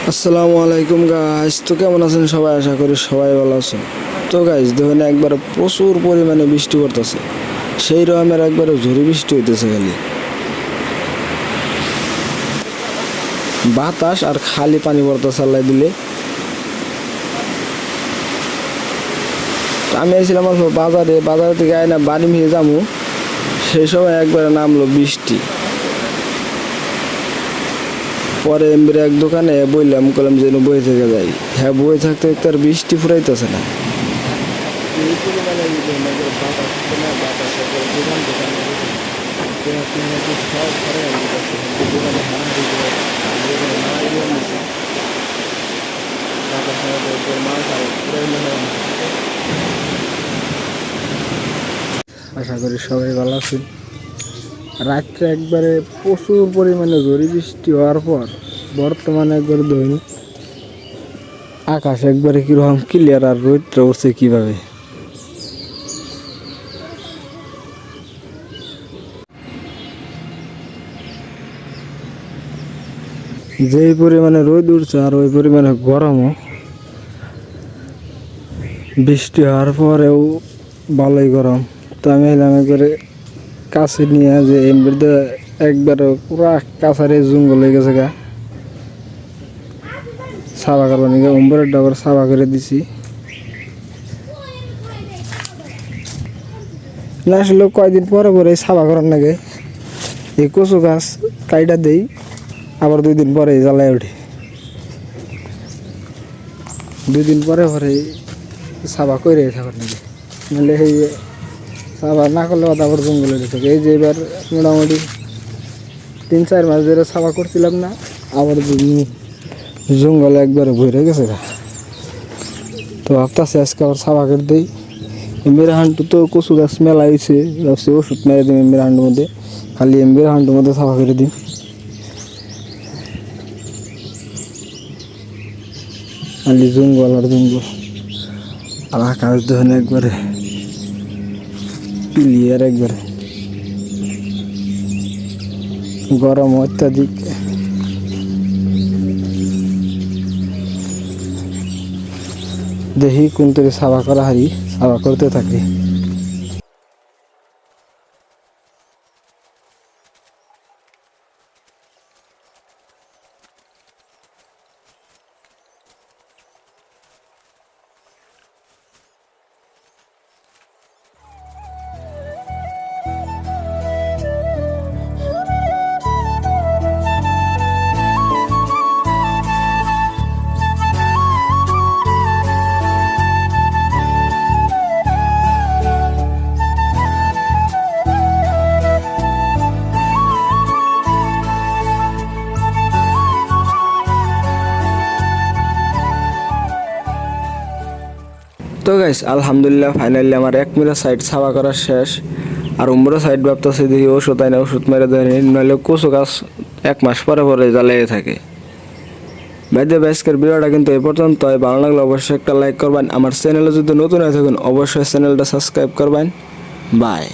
আসসালামু আলাইকুম গাইস। তো কেমন আছেন সবাই? আশা করি সবাই ভালো আছেন। তো গাইস দেখুন, একবারে প্রচুর পরিমাণে বৃষ্টি পড়তেছে। সেই রকমের একবারে ঝড়ি বৃষ্টি হইতেছে, খালি বাতাস আর খালি পানি পড়তেছে আল্লাহ দিলে। তো আমি আইছিলাম অল্প বাজারে থেকে আয় না বাড়ি নিয়ে যাবো, সেই সময় একবারে নামলো বৃষ্টি। পরে এমবির এক দোকানে বললাম যে বই থেকে যাই। হ্যাঁ, বই থাকতে থাকতে আর বৃষ্টি ফুরাইতেছে না। আশা করি সবাই ভালো আছেন। রাত্রে একবারে প্রচুর পরিমাণে ঝড়ি বৃষ্টি হওয়ার পর বর্তমানে একবারে ধরুন আকাশ একবারে কিরকম ক্লিয়ার, আর রোদটা উঠছে কিভাবে। যেই পরিমাণে রোদ উঠছে আর ওই পরিমাণে গরমও। বৃষ্টি হওয়ার পরেও ভালোই গরম। তো আমি এলাম একবারে কাছে নিয়ে, যে এমবিতে একবারে পুরা কাছারে জঙ্গল হয়ে গেছে গা। সাবা করবো নাকি উম্বরের ডাবার সাবা করে দিছি। না আসলে কয়দিন পরে পরে সাবা করার নাকি এই কচু গাছ কাইটা দেই, আবার 2 দিন পরে জ্বালায় উঠে। 2 দিন পরে পরে সাবা করে থাকার নাকি, নাহলে এই সাবা না করলে আবার জঙ্গলে থাকে। এই যে এবার মোটামুটি 3-4 মাস ধরে সাবা করছিলাম না, আবার জঙ্গলে একবারে ভরে গেছে। তো ভাবতেছি আজকে আবার সাবা করে দিই। এমবির হান্টু তো কচু গাছ মেলা হয়েছে, ভাবছি ওষুধ মেরে দিই এমবির হান্টুর মধ্যে, খালি এমবির হান্টুর মধ্যে সাফা করে দিই। খালি জঙ্গল আর জঙ্গল, আর আকাশ দেখুন একবারে ক্লিয়ার। একবারে গরম অত্যাধিক। দেখি কোন থেকে সাবা করা হারি, সাবা করতে থাকি। তো গাইস আলহামদুলিল্লাহ, ফাইনালি আমার 1 মিটার সাইড সাবা করা শেষ। আর উমরা সাইড ভাবতেছে দেখি ওষুধ আয় না, ওষুধ মেরে দেয়, নইলে কচু গাছ 1 মাস পরে পরে জ্বালিয়ে থাকে। ভাইদের আজকের ভিডিওটা কিন্তু এই পর্যন্ত। ভালো লাগলে অবশ্যই একটা লাইক করবেন। আমার চ্যানেলে যদি নতুন হয়ে থাকেন অবশ্যই চ্যানেলটা সাবস্ক্রাইব করবেন। বাই।